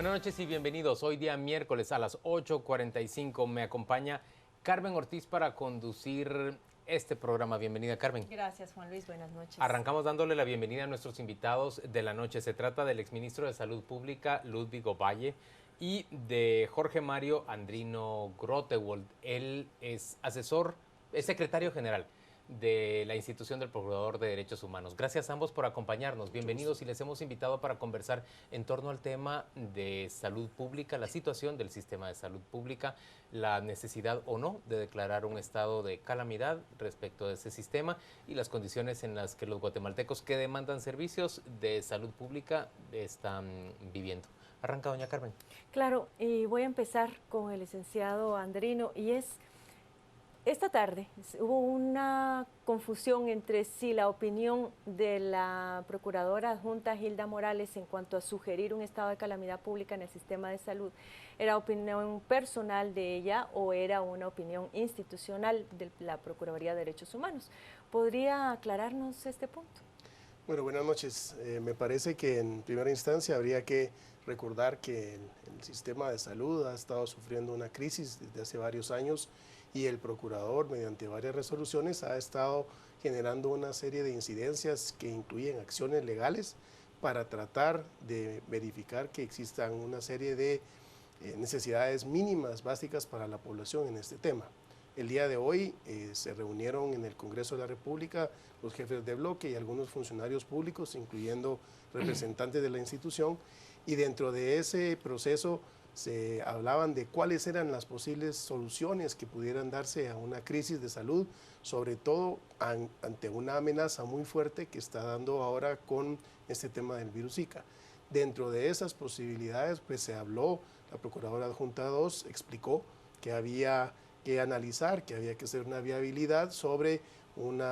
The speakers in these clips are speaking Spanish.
Buenas noches y bienvenidos. Hoy día miércoles a las 8:45 me acompaña Carmen Ortiz para conducir este programa. Bienvenida, Carmen. Gracias, Juan Luis. Buenas noches. Arrancamos dándole la bienvenida a nuestros invitados de la noche. Se trata del exministro de Salud Pública, Ludwig Ovalle, y de Jorge Mario Andrino Grotewald. Él es asesor, es secretario general de la institución del Procurador de Derechos Humanos. Gracias a ambos por acompañarnos. Bienvenidos, y les hemos invitado para conversar en torno al tema de salud pública, la situación del sistema de salud pública, la necesidad o no de declarar un estado de calamidad respecto de ese sistema y las condiciones en las que los guatemaltecos que demandan servicios de salud pública están viviendo. Arranca, doña Carmen. Claro, y voy a empezar con el licenciado Andrino, y esta tarde hubo una confusión entre si la opinión de la procuradora adjunta Hilda Morales en cuanto a sugerir un estado de calamidad pública en el sistema de salud era opinión personal de ella o era una opinión institucional de la Procuraduría de Derechos Humanos. ¿Podría aclararnos este punto? Bueno, buenas noches. Me parece que en primera instancia habría que recordar que el sistema de salud ha estado sufriendo una crisis desde hace varios años y el procurador, mediante varias resoluciones, ha estado generando una serie de incidencias que incluyen acciones legales para tratar de verificar que existan una serie de necesidades mínimas básicas para la población en este tema. El día de hoy se reunieron en el Congreso de la República los jefes de bloque y algunos funcionarios públicos, incluyendo representantes de la institución, y dentro de ese proceso se hablaban de cuáles eran las posibles soluciones que pudieran darse a una crisis de salud, sobre todo ante una amenaza muy fuerte que está dando ahora con este tema del virus Zika. Dentro de esas posibilidades, pues se habló, la Procuradora Adjunta 2 explicó que había que analizar, que había que hacer una viabilidad sobre un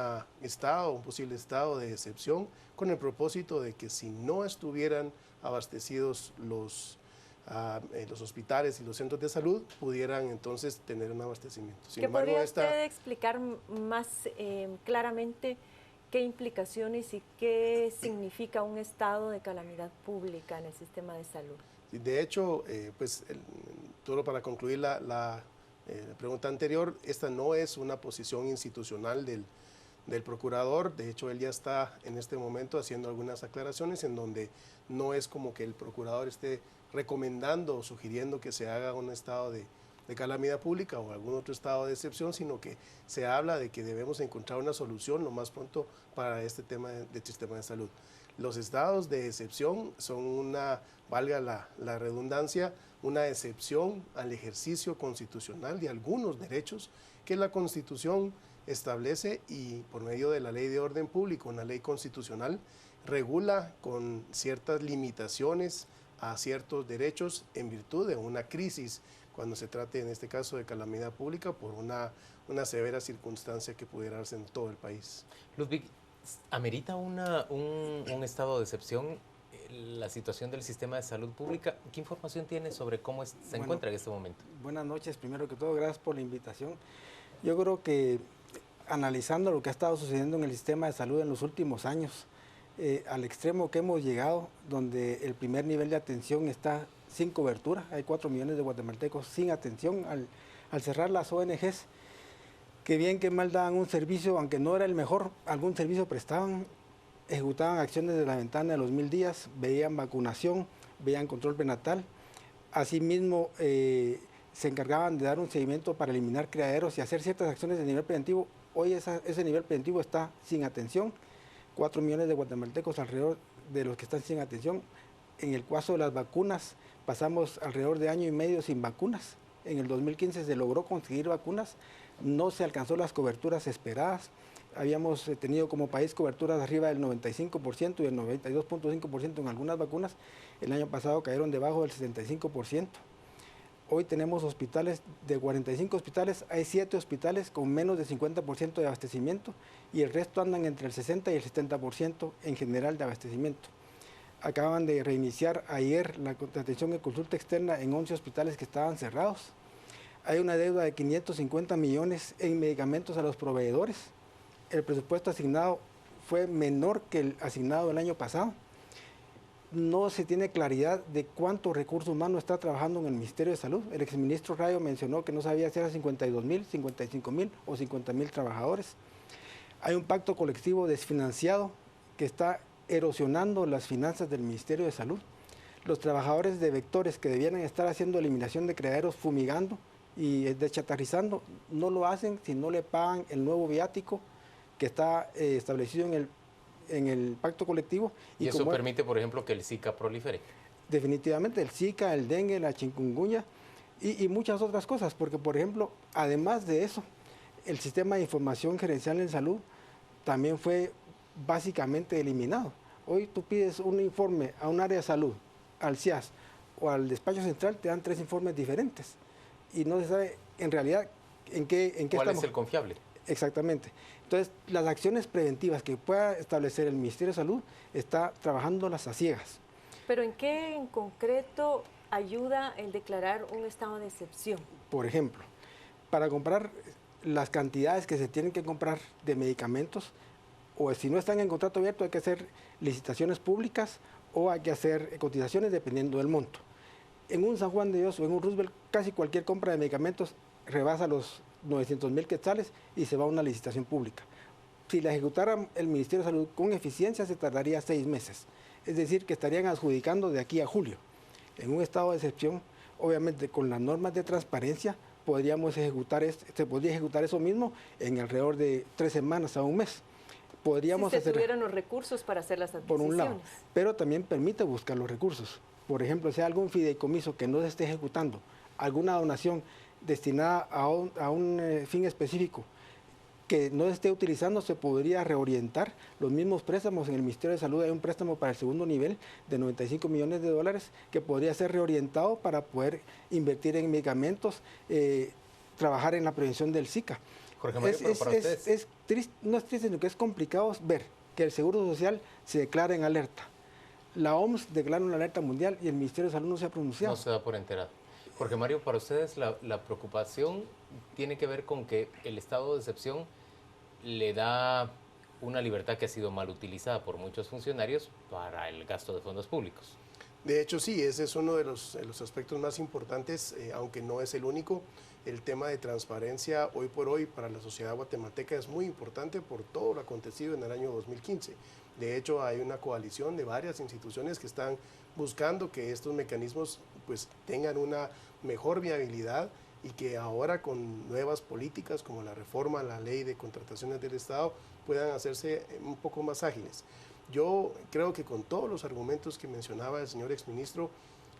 posible estado de excepción, con el propósito de que si no estuvieran abastecidos los hospitales y los centros de salud, pudieran entonces tener un abastecimiento. Sin embargo, ¿podría usted explicar más claramente qué implicaciones y qué significa un estado de calamidad pública en el sistema de salud? De hecho, solo para concluir la pregunta anterior, esta no es una posición institucional del procurador. De hecho, él ya está en este momento haciendo algunas aclaraciones en donde no es como que el procurador esté recomendando o sugiriendo que se haga un estado de calamidad pública o algún otro estado de excepción, sino que se habla de que debemos encontrar una solución lo más pronto para este tema del sistema de salud. Los estados de excepción son valga la redundancia, una excepción al ejercicio constitucional de algunos derechos que la Constitución establece y por medio de la Ley de Orden Público, una ley constitucional, regula con ciertas limitaciones a ciertos derechos en virtud de una crisis, cuando se trate en este caso de calamidad pública por una severa circunstancia que pudiera darse en todo el país. Ludwig, ¿amerita un estado de excepción la situación del sistema de salud pública? ¿Qué información tiene sobre cómo se encuentra en este momento? Buenas noches, primero que todo, gracias por la invitación. Yo creo que analizando lo que ha estado sucediendo en el sistema de salud en los últimos años, al extremo que hemos llegado, donde el primer nivel de atención está sin cobertura, hay 4 millones de guatemaltecos sin atención, al cerrar las ONGs, que bien que mal daban un servicio, aunque no era el mejor, algún servicio prestaban, ejecutaban acciones de la ventana de los 1000 días, veían vacunación, veían control prenatal, asimismo se encargaban de dar un seguimiento para eliminar criaderos y hacer ciertas acciones de nivel preventivo. Hoy ese nivel preventivo está sin atención, 4 millones de guatemaltecos alrededor de los que están sin atención. En el caso de las vacunas, pasamos alrededor de año y medio sin vacunas. En el 2015 se logró conseguir vacunas, no se alcanzó las coberturas esperadas. Habíamos tenido como país coberturas arriba del 95% y el 92.5% en algunas vacunas. El año pasado cayeron debajo del 75%. Hoy tenemos hospitales, de 45 hospitales, hay 7 hospitales con menos de 50% de abastecimiento y el resto andan entre el 60 y el 70% en general de abastecimiento. Acaban de reiniciar ayer la atención de consulta externa en 11 hospitales que estaban cerrados. Hay una deuda de 550 millones en medicamentos a los proveedores. El presupuesto asignado fue menor que el asignado el año pasado. no se tiene claridad de cuánto recurso humano está trabajando en el Ministerio de Salud. El exministro Rayo mencionó que no sabía si eran 52,000, 55,000 o 50,000 trabajadores. Hay un pacto colectivo desfinanciado que está erosionando las finanzas del Ministerio de Salud. Los trabajadores de vectores que debieran estar haciendo eliminación de criaderos, fumigando y deschatarrizando, no lo hacen si no le pagan el nuevo viático que está establecido en el pacto colectivo. ¿Y eso permite, por ejemplo, que el Zika prolifere? Definitivamente, el Zika, el dengue, la chikungunya y muchas otras cosas, porque, por ejemplo, además de eso, el sistema de información gerencial en salud también fue básicamente eliminado. Hoy tú pides un informe a un área de salud, al CIAS o al despacho central, te dan 3 informes diferentes y no se sabe en realidad en qué ¿Cuál estamos. es el confiable? Exactamente. Entonces, las acciones preventivas que pueda establecer el Ministerio de Salud está trabajándolas a ciegas. Pero ¿en qué en concreto ayuda el declarar un estado de excepción? Por ejemplo, para comprar las cantidades que se tienen que comprar de medicamentos, o si no están en contrato abierto, hay que hacer licitaciones públicas o hay que hacer cotizaciones dependiendo del monto. En un San Juan de Dios o en un Roosevelt, casi cualquier compra de medicamentos rebasa los 900,000 quetzales y se va a una licitación pública. Si la ejecutara el Ministerio de Salud con eficiencia, se tardaría 6 meses. Es decir, que estarían adjudicando de aquí a julio. En un estado de excepción, obviamente con las normas de transparencia, se podría ejecutar eso mismo en alrededor de 3 semanas a un mes. Si se tuvieran los recursos para hacer las adquisiciones. Por un lado, pero también permite buscar los recursos. Por ejemplo, si hay algún fideicomiso que no se esté ejecutando, alguna donación destinada a un fin específico que no se esté utilizando, se podría reorientar los mismos préstamos. En el Ministerio de Salud hay un préstamo para el segundo nivel de 95 millones de dólares que podría ser reorientado para poder invertir en medicamentos, trabajar en la prevención del Zika. Jorge Mario, pero para ustedes... no es triste, sino que es complicado ver que el Seguro Social se declara en alerta. La OMS declara una alerta mundial y el Ministerio de Salud no se ha pronunciado. No se da por enterado. Jorge Mario, para ustedes la preocupación tiene que ver con que el estado de excepción le da una libertad que ha sido mal utilizada por muchos funcionarios para el gasto de fondos públicos. De hecho, sí, ese es uno de los aspectos más importantes, aunque no es el único. El tema de transparencia hoy por hoy para la sociedad guatemalteca es muy importante por todo lo acontecido en el año 2015. De hecho, hay una coalición de varias instituciones que están buscando que estos mecanismos pues tengan una mejor viabilidad y que ahora con nuevas políticas como la reforma a la ley de contrataciones del Estado puedan hacerse un poco más ágiles. Yo creo que con todos los argumentos que mencionaba el señor exministro,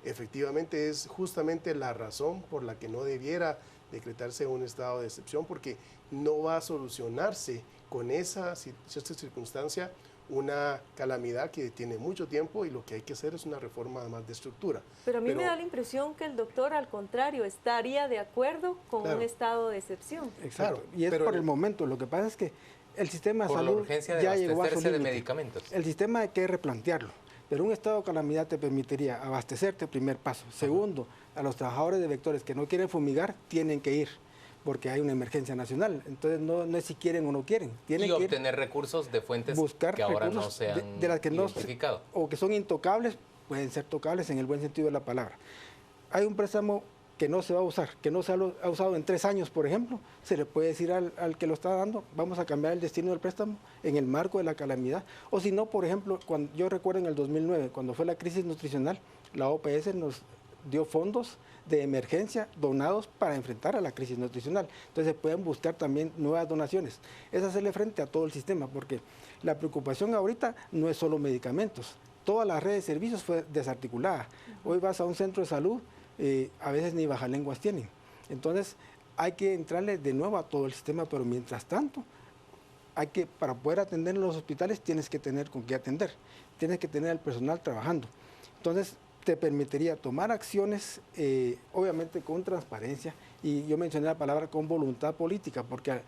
efectivamente es justamente la razón por la que no debiera decretarse un estado de excepción, porque no va a solucionarse con esta circunstancia una calamidad que tiene mucho tiempo y lo que hay que hacer es una reforma más de estructura. Pero a mí me da la impresión que el doctor, al contrario, estaría de acuerdo con un estado de excepción. Exacto, y es por el momento. Lo que pasa es que el sistema de salud ya llegó a su límite. Medicamentos. El sistema hay que replantearlo, pero un estado de calamidad te permitiría abastecerte, primer paso. Segundo, a los trabajadores de vectores que no quieren fumigar, tienen que ir, porque hay una emergencia nacional. Entonces no es si quieren o no quieren. Tienen que obtener recursos de fuentes que ahora no se han de las que identificado. O que son intocables, pueden ser tocables en el buen sentido de la palabra. Hay un préstamo que no se va a usar, que no se ha usado en 3 años, por ejemplo, se le puede decir al que lo está dando, vamos a cambiar el destino del préstamo en el marco de la calamidad. O si no, por ejemplo, cuando yo recuerdo en el 2009, cuando fue la crisis nutricional, la OPS nos dio fondos de emergencia donados para enfrentar a la crisis nutricional. Entonces se pueden buscar también nuevas donaciones. Es hacerle frente a todo el sistema, porque la preocupación ahorita no es solo medicamentos. Toda la red de servicios fue desarticulada. Hoy vas a un centro de salud, a veces ni bajalenguas tienen. Entonces hay que entrarle de nuevo a todo el sistema, pero mientras tanto, para poder atender en los hospitales tienes que tener con qué atender, tienes que tener al personal trabajando. Entonces te permitiría tomar acciones, obviamente con transparencia, y yo mencioné la palabra con voluntad política, porque,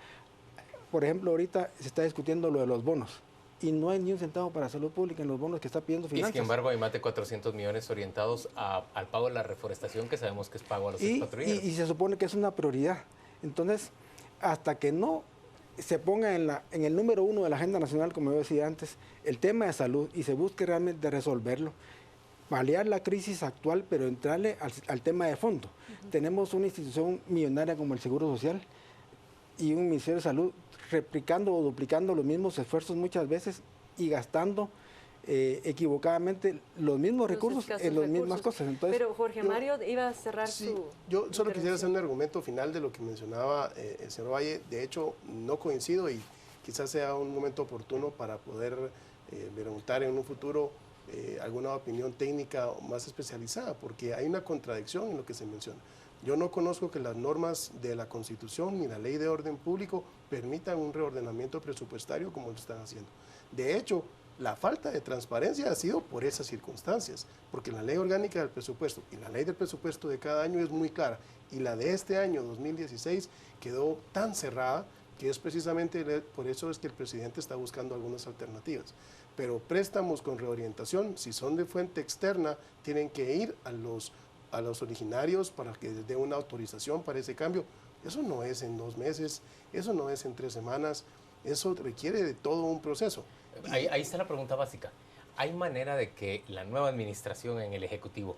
por ejemplo, ahorita se está discutiendo lo de los bonos, y no hay ni un centavo para salud pública en los bonos que está pidiendo Finanzas. Y sin embargo hay más de 400 millones orientados al pago de la reforestación, que sabemos que es pago a los expatriados. Y se supone que es una prioridad. Entonces, hasta que no se ponga en el número 1 de la agenda nacional, como yo decía antes, el tema de salud, y se busque realmente resolverlo, paliar la crisis actual, pero entrarle al tema de fondo. Tenemos una institución millonaria como el Seguro Social y un Ministerio de Salud replicando o duplicando los mismos esfuerzos muchas veces y gastando equivocadamente los mismos recursos en las mismas cosas. Entonces, pero Jorge Mario iba a cerrar yo solo quisiera hacer un argumento final de lo que mencionaba el señor Valle. De hecho, no coincido y quizás sea un momento oportuno para poder preguntar en un futuro alguna opinión técnica más especializada, porque hay una contradicción en lo que se menciona. Yo no conozco que las normas de la Constitución ni la Ley de Orden Público permitan un reordenamiento presupuestario como lo están haciendo. De hecho, la falta de transparencia ha sido por esas circunstancias, porque la Ley Orgánica del Presupuesto y la Ley del Presupuesto de cada año es muy clara, y la de este año 2016 quedó tan cerrada que es precisamente por eso es que el presidente está buscando algunas alternativas. Pero préstamos con reorientación, si son de fuente externa, tienen que ir a los originarios para que les dé una autorización para ese cambio. Eso no es en 2 meses, eso no es en 3 semanas, eso requiere de todo un proceso. Ahí está la pregunta básica. ¿Hay manera de que la nueva administración en el Ejecutivo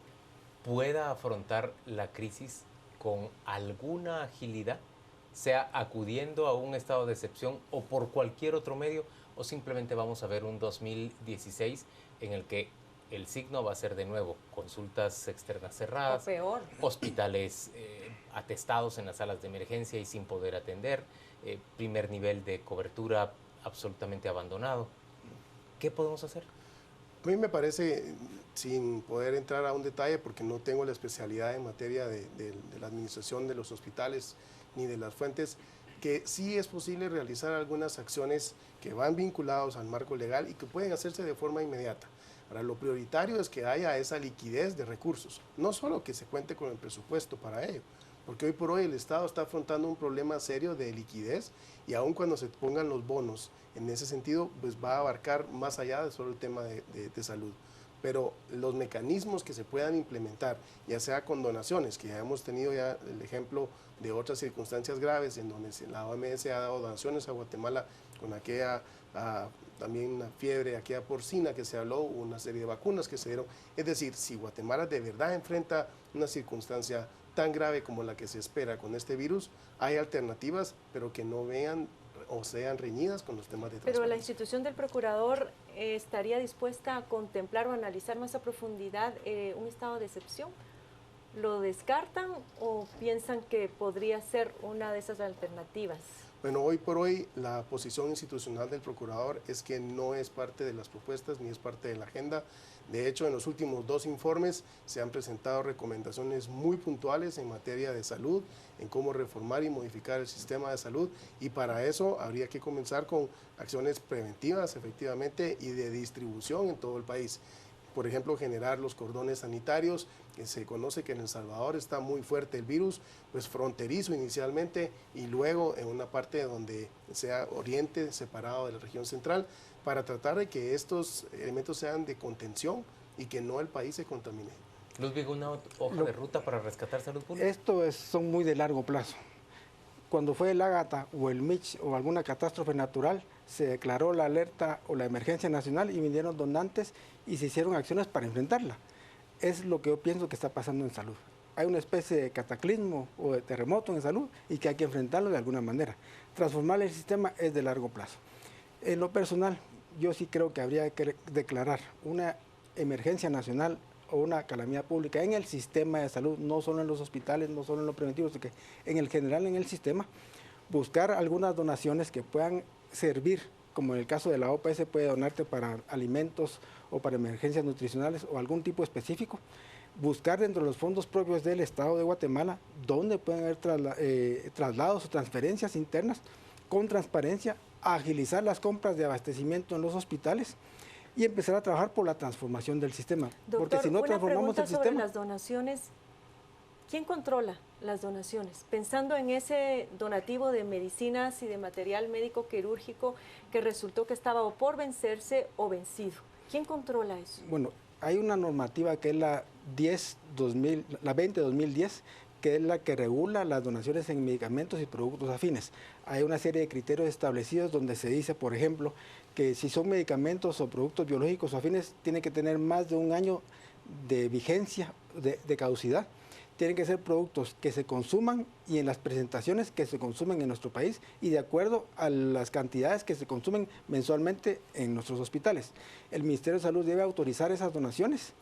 pueda afrontar la crisis con alguna agilidad, sea acudiendo a un estado de excepción o por cualquier otro medio, o simplemente vamos a ver un 2016 en el que el signo va a ser de nuevo consultas externas cerradas, o peor, hospitales atestados en las salas de emergencia y sin poder atender, primer nivel de cobertura absolutamente abandonado? ¿Qué podemos hacer? A mí me parece, sin poder entrar a un detalle, porque no tengo la especialidad en materia de la administración de los hospitales ni de las fuentes, que sí es posible realizar algunas acciones que van vinculados al marco legal y que pueden hacerse de forma inmediata. Ahora, lo prioritario es que haya esa liquidez de recursos, no solo que se cuente con el presupuesto para ello, porque hoy por hoy el Estado está afrontando un problema serio de liquidez y aun cuando se pongan los bonos en ese sentido, pues va a abarcar más allá de solo el tema de salud. Pero los mecanismos que se puedan implementar, ya sea con donaciones, que ya hemos tenido ya el ejemplo de otras circunstancias graves en donde la OMS ha dado donaciones a Guatemala con aquella también una fiebre, aquella porcina que se habló, una serie de vacunas que se dieron. Es decir, si Guatemala de verdad enfrenta una circunstancia tan grave como la que se espera con este virus, hay alternativas, pero que no vean o sean reñidas con los temas de transparencia. Pero la institución del procurador estaría dispuesta a contemplar o analizar más a profundidad un estado de excepción. ¿Lo descartan o piensan que podría ser una de esas alternativas? Bueno, hoy por hoy la posición institucional del procurador es que no es parte de las propuestas ni es parte de la agenda. De hecho, en los últimos 2 informes se han presentado recomendaciones muy puntuales en materia de salud, en cómo reformar y modificar el sistema de salud, y para eso habría que comenzar con acciones preventivas, efectivamente, y de distribución en todo el país. Por ejemplo, generar los cordones sanitarios, que se conoce que en El Salvador está muy fuerte el virus, pues fronterizo inicialmente y luego en una parte donde sea oriente separado de la región central, para tratar de que estos elementos sean de contención y que no el país se contamine. Ludwig, ¿una hoja de ruta para rescatar salud pública? Son muy de largo plazo. Cuando fue el Ágata o el Mitch o alguna catástrofe natural, se declaró la alerta o la emergencia nacional y vinieron donantes y se hicieron acciones para enfrentarla. Es lo que yo pienso que está pasando en salud. Hay una especie de cataclismo o de terremoto en salud y que hay que enfrentarlo de alguna manera. Transformar el sistema es de largo plazo. En lo personal, yo sí creo que habría que declarar una emergencia nacional o una calamidad pública en el sistema de salud, no solo en los hospitales, no solo en lo preventivo, sino que en el general en el sistema, buscar algunas donaciones que puedan servir, como en el caso de la OPS puede donarte para alimentos o para emergencias nutricionales o algún tipo específico, buscar dentro de los fondos propios del Estado de Guatemala donde pueden haber traslados o transferencias internas con transparencia, agilizar las compras de abastecimiento en los hospitales y empezar a trabajar por la transformación del sistema. Doctor, porque si no transformamos el sobre sistema... las donaciones, ¿quién controla las donaciones? Pensando en ese donativo de medicinas y de material médico quirúrgico que resultó que estaba o por vencerse o vencido. ¿Quién controla eso? Bueno, hay una normativa que es la 20-2010, que es la que regula las donaciones en medicamentos y productos afines. Hay una serie de criterios establecidos donde se dice, por ejemplo, que si son medicamentos o productos biológicos o afines, tiene que tener más de un año de vigencia, de caducidad. Tienen que ser productos que se consuman y en las presentaciones que se consumen en nuestro país y de acuerdo a las cantidades que se consumen mensualmente en nuestros hospitales. El Ministerio de Salud debe autorizar esas donaciones,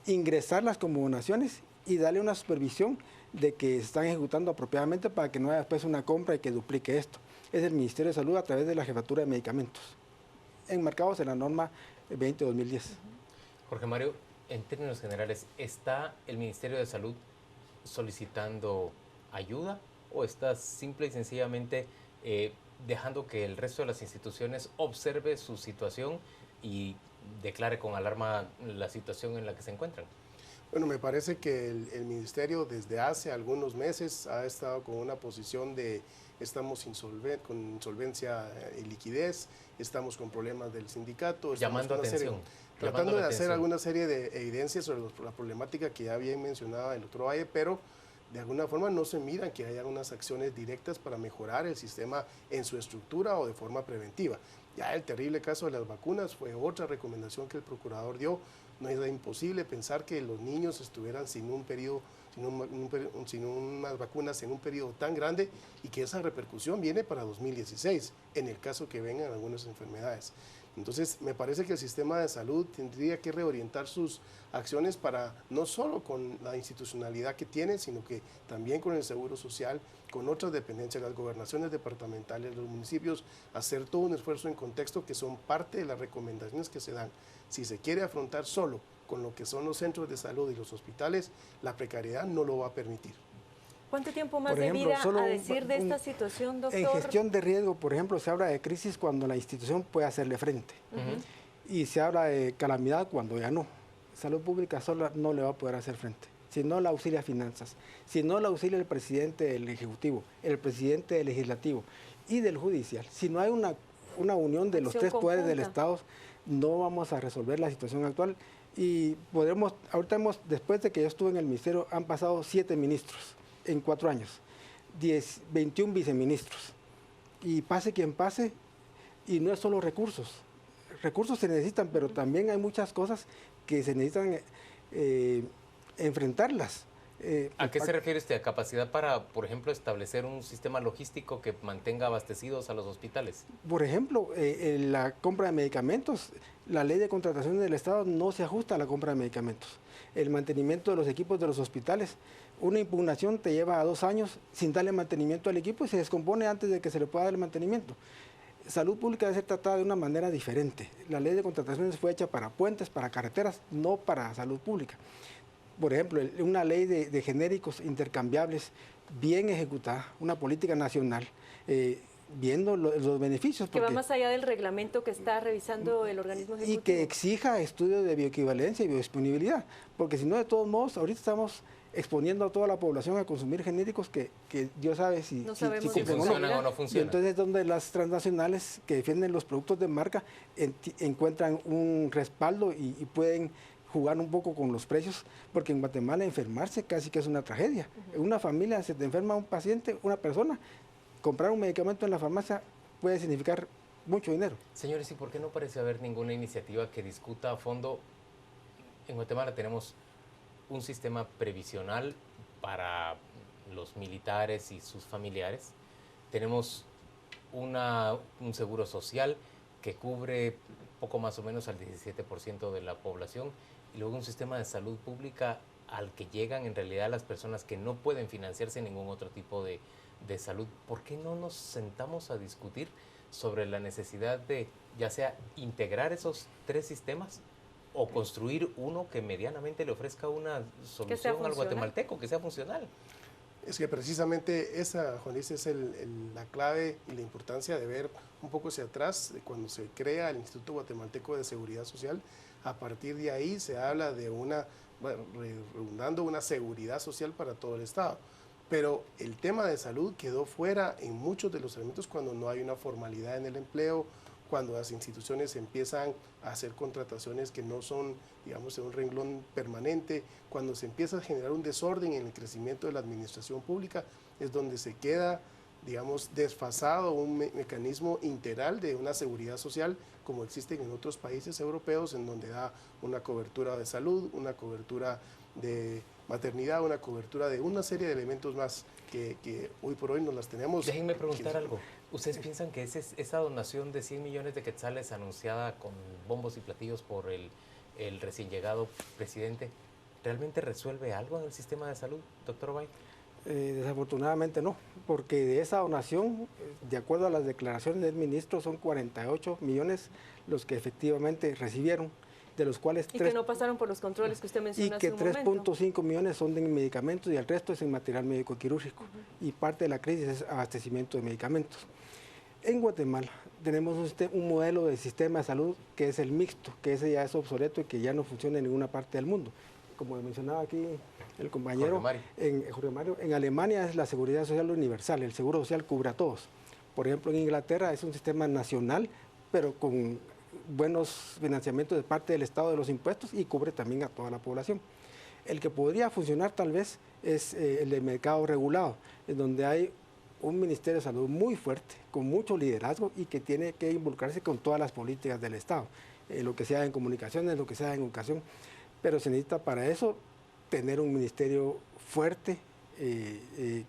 ingresarlas como donaciones y darle una supervisión de que se están ejecutando apropiadamente para que no haya después una compra y que duplique esto. Es el Ministerio de Salud a través de la Jefatura de Medicamentos, enmarcados en la norma 20-2010. Jorge Mario, en términos generales, ¿está el Ministerio de Salud solicitando ayuda o está simple y sencillamente dejando que el resto de las instituciones observe su situación y declare con alarma la situación en la que se encuentran? Bueno, me parece que el Ministerio desde hace algunos meses ha estado con una posición de estamos con insolvencia y liquidez, estamos con problemas del sindicato. Llamando atención. Tratando de hacer alguna serie de evidencias sobre la problemática que ya bien mencionaba el doctor Valle, pero de alguna forma no se miran que haya unas acciones directas para mejorar el sistema en su estructura o de forma preventiva. Ya el terrible caso de las vacunas fue otra recomendación que el procurador dio. No es imposible pensar que los niños estuvieran sin un periodo, sin unas vacunas en un periodo tan grande y que esa repercusión viene para 2016, en el caso que vengan algunas enfermedades. Entonces, me parece que el sistema de salud tendría que reorientar sus acciones para no solo con la institucionalidad que tiene, sino que también con el seguro social, con otras dependencias, las gobernaciones departamentales, los municipios, hacer todo un esfuerzo en contexto que son parte de las recomendaciones que se dan. Si se quiere afrontar solo con lo que son los centros de salud y los hospitales, la precariedad no lo va a permitir. ¿Cuánto tiempo más de vida a decir de esta situación, doctor? En gestión de riesgo, por ejemplo, se habla de crisis cuando la institución puede hacerle frente. Y se habla de calamidad cuando ya no. Salud pública sola no le va a poder hacer frente. Si no la auxilia finanzas, si no la auxilia el presidente del Ejecutivo, el presidente del Legislativo y del Judicial, si no hay una unión de los tres poderes del Estado, no vamos a resolver la situación actual. Y después de que yo estuve en el ministerio, han pasado 7 ministros en 4 años, 21 viceministros, y pase quien pase, y no es solo recursos se necesitan, pero también hay muchas cosas que se necesitan enfrentarlas. ¿A qué se refiere usted? ¿A capacidad para, por ejemplo, establecer un sistema logístico que mantenga abastecidos a los hospitales? Por ejemplo, la compra de medicamentos, la ley de contratación del Estado no se ajusta a la compra de medicamentos. El mantenimiento de los equipos de los hospitales, una impugnación te lleva a 2 años sin darle mantenimiento al equipo y se descompone antes de que se le pueda dar el mantenimiento. Salud pública debe ser tratada de una manera diferente. La ley de contrataciones fue hecha para puentes, para carreteras, no para salud pública. Por ejemplo, una ley de genéricos intercambiables bien ejecutada, una política nacional, viendo los beneficios. Que va más allá del reglamento que está revisando el organismo ejecutivo. Y que exija estudios de bioequivalencia y biodisponibilidad, porque si no, de todos modos, ahorita estamos exponiendo a toda la población a consumir genéricos que Dios sabe si funcionan o no funcionan. Y entonces es donde las transnacionales que defienden los productos de marca encuentran un respaldo y pueden jugar un poco con los precios, porque en Guatemala enfermarse casi que es una tragedia. En una familia se te enferma un paciente, una persona, comprar un medicamento en la farmacia puede significar mucho dinero. Señores, ¿y por qué no parece haber ninguna iniciativa que discuta a fondo? En Guatemala tenemos un sistema previsional para los militares y sus familiares. Tenemos un seguro social que cubre poco más o menos al 17% de la población y luego un sistema de salud pública al que llegan en realidad las personas que no pueden financiarse ningún otro tipo de salud. ¿Por qué no nos sentamos a discutir sobre la necesidad de ya sea integrar esos 3 sistemas o construir uno que medianamente le ofrezca una solución al guatemalteco, que sea funcional? Es que precisamente esa, Juan Luis, es la clave y la importancia de ver un poco hacia atrás, de cuando se crea el Instituto Guatemalteco de Seguridad Social. A partir de ahí se habla de redundando una seguridad social para todo el Estado. Pero el tema de salud quedó fuera en muchos de los elementos cuando no hay una formalidad en el empleo, cuando las instituciones empiezan a hacer contrataciones que no son, digamos, en un renglón permanente, cuando se empieza a generar un desorden en el crecimiento de la administración pública, es donde se queda digamos, desfasado un mecanismo integral de una seguridad social como existen en otros países europeos, en donde da una cobertura de salud, una cobertura de maternidad, una cobertura de una serie de elementos más que hoy por hoy no las tenemos. Déjenme preguntar algo. ¿Ustedes piensan que esa donación de 100 millones de quetzales anunciada con bombos y platillos por el recién llegado presidente realmente resuelve algo en el sistema de salud, doctor Ovalle? Desafortunadamente no, porque de esa donación, de acuerdo a las declaraciones del ministro, son 48 millones los que efectivamente recibieron, de los cuales... Y que no pasaron por los controles que usted mencionó hace un momento. Y que 3.5 millones son en medicamentos y el resto es en material médico quirúrgico. Y parte de la crisis es abastecimiento de medicamentos. En Guatemala tenemos un modelo de sistema de salud que es el mixto, que ese ya es obsoleto y que ya no funciona en ninguna parte del mundo. Como mencionaba aquí el compañero Jorge Mario, en Alemania es la seguridad social universal, el seguro social cubre a todos. Por ejemplo, en Inglaterra es un sistema nacional, pero con buenos financiamientos de parte del Estado de los impuestos y cubre también a toda la población. El que podría funcionar tal vez es el del mercado regulado, en donde hay un Ministerio de Salud muy fuerte, con mucho liderazgo y que tiene que involucrarse con todas las políticas del Estado, lo que sea en comunicaciones, lo que sea en educación, pero se necesita para eso tener un ministerio fuerte,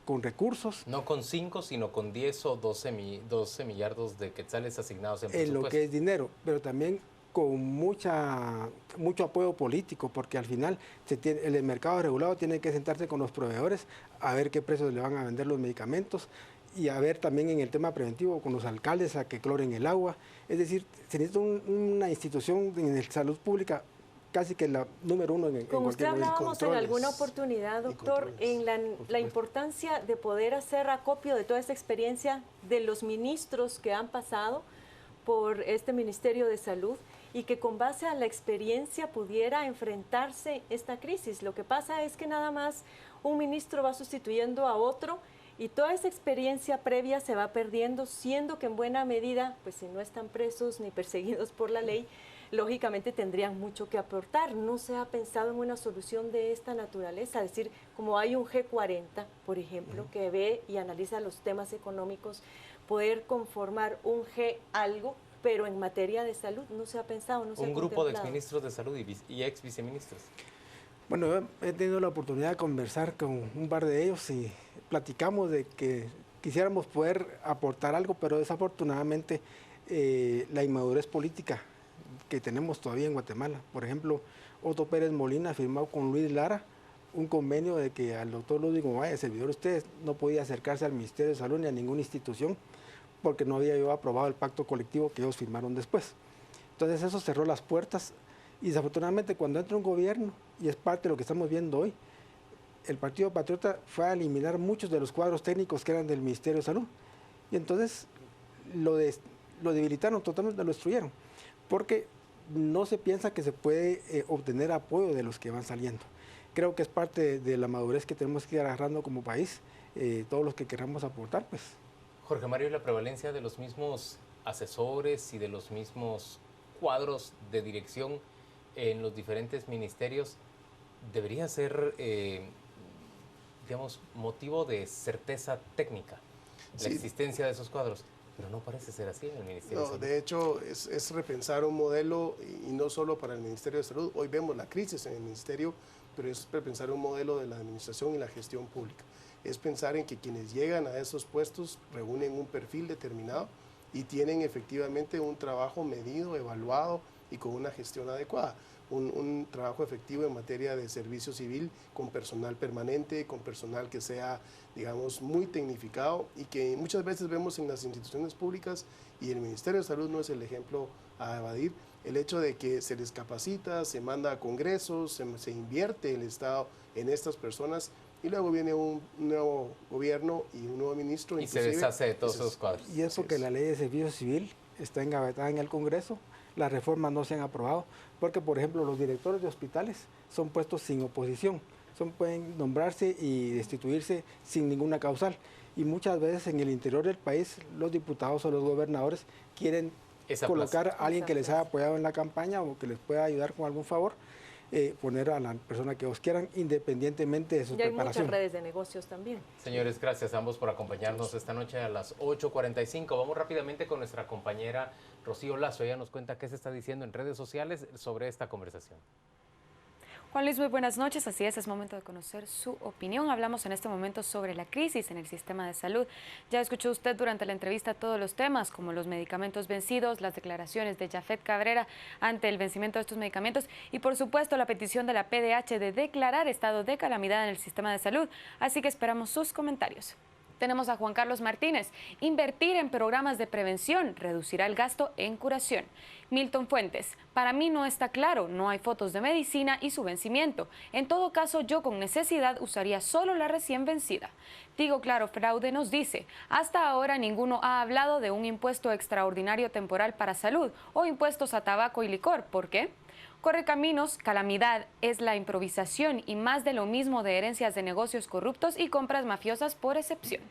con recursos. No con 5, sino con 10 o 12 millardos de quetzales asignados en presupuesto. En lo que es dinero, pero también con mucho apoyo político, porque al final el mercado regulado tiene que sentarse con los proveedores a ver qué precios le van a vender los medicamentos y a ver también en el tema preventivo con los alcaldes a que cloren el agua. Es decir, se necesita una institución de salud pública casi que la número uno en Como usted hablábamos en alguna oportunidad, doctor, en la importancia de poder hacer acopio de toda esta experiencia de los ministros que han pasado por este Ministerio de Salud y que con base a la experiencia pudiera enfrentarse esta crisis. Lo que pasa es que nada más un ministro va sustituyendo a otro y toda esa experiencia previa se va perdiendo, siendo que en buena medida, pues si no están presos ni perseguidos por la ley, lógicamente tendrían mucho que aportar. No se ha pensado en una solución de esta naturaleza, es decir, como hay un G40, por ejemplo, que ve y analiza los temas económicos, poder conformar un G algo, pero en materia de salud no se ha pensado, no se ha contemplado. Un grupo de exministros de salud y ex viceministros. Bueno, yo he tenido la oportunidad de conversar con un par de ellos y platicamos de que quisiéramos poder aportar algo, pero desafortunadamente la inmadurez política que tenemos todavía en Guatemala. Por ejemplo, Otto Pérez Molina firmó con Luis Lara un convenio de que al doctor Ludwig Ovalle, servidor de ustedes, no podía acercarse al Ministerio de Salud ni a ninguna institución porque no había yo aprobado el pacto colectivo que ellos firmaron después. Entonces eso cerró las puertas y desafortunadamente cuando entra un gobierno, y es parte de lo que estamos viendo hoy, el Partido Patriota fue a eliminar muchos de los cuadros técnicos que eran del Ministerio de Salud y entonces lo debilitaron totalmente, lo destruyeron, porque no se piensa que se puede obtener apoyo de los que van saliendo. Creo que es parte de la madurez que tenemos que ir agarrando como país, todos los que queramos aportar, pues. Jorge Mario, la prevalencia de los mismos asesores y de los mismos cuadros de dirección en los diferentes ministerios debería ser, digamos, motivo de certeza técnica, la existencia de esos cuadros. Pero no parece ser así en el Ministerio de Salud. De hecho, es repensar un modelo y no solo para el Ministerio de Salud. Hoy vemos la crisis en el Ministerio, pero es repensar un modelo de la administración y la gestión pública. Es pensar en que quienes llegan a esos puestos reúnen un perfil determinado y tienen efectivamente un trabajo medido, evaluado y con una gestión adecuada. Un trabajo efectivo en materia de servicio civil con personal permanente, con personal que sea, digamos, muy tecnificado y que muchas veces vemos en las instituciones públicas y el Ministerio de Salud no es el ejemplo a evadir, el hecho de que se les capacita, se manda a congresos, se invierte el Estado en estas personas y luego viene un nuevo gobierno y un nuevo ministro. Y se deshace de todos esos cuadros. Y es porque la ley de servicio civil está engavetada en el Congreso, las reformas no se han aprobado, porque por ejemplo los directores de hospitales son puestos sin oposición, pueden nombrarse y destituirse sin ninguna causal. Y muchas veces en el interior del país los diputados o los gobernadores quieren colocar a alguien que les haya apoyado en la campaña o que les pueda ayudar con algún favor. poner a la persona que vos quieran, independientemente de su Y hay muchas preparación. redes de negocios también. Señores, gracias a ambos por acompañarnos esta noche a las 8:45. Vamos rápidamente con nuestra compañera Rocío Lazo. Ella nos cuenta qué se está diciendo en redes sociales sobre esta conversación. Juan Luis, muy buenas noches. Así es momento de conocer su opinión. Hablamos en este momento sobre la crisis en el sistema de salud. Ya escuchó usted durante la entrevista todos los temas, como los medicamentos vencidos, las declaraciones de Jafet Cabrera ante el vencimiento de estos medicamentos y, por supuesto, la petición de la PDH de declarar estado de calamidad en el sistema de salud. Así que esperamos sus comentarios. Tenemos a Juan Carlos Martínez. Invertir en programas de prevención reducirá el gasto en curación. Milton Fuentes. Para mí no está claro, no hay fotos de medicina y su vencimiento. En todo caso, yo con necesidad usaría solo la recién vencida. Digo Claro Fraude nos dice, hasta ahora ninguno ha hablado de un impuesto extraordinario temporal para salud o impuestos a tabaco y licor. ¿Por qué? Correcaminos, calamidad es la improvisación y más de lo mismo de herencias de negocios corruptos y compras mafiosas por excepción.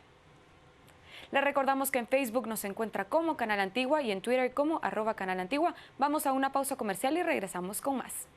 Les recordamos que en Facebook nos encuentra como Canal Antigua y en Twitter como @Canal Antigua. Vamos a una pausa comercial y regresamos con más.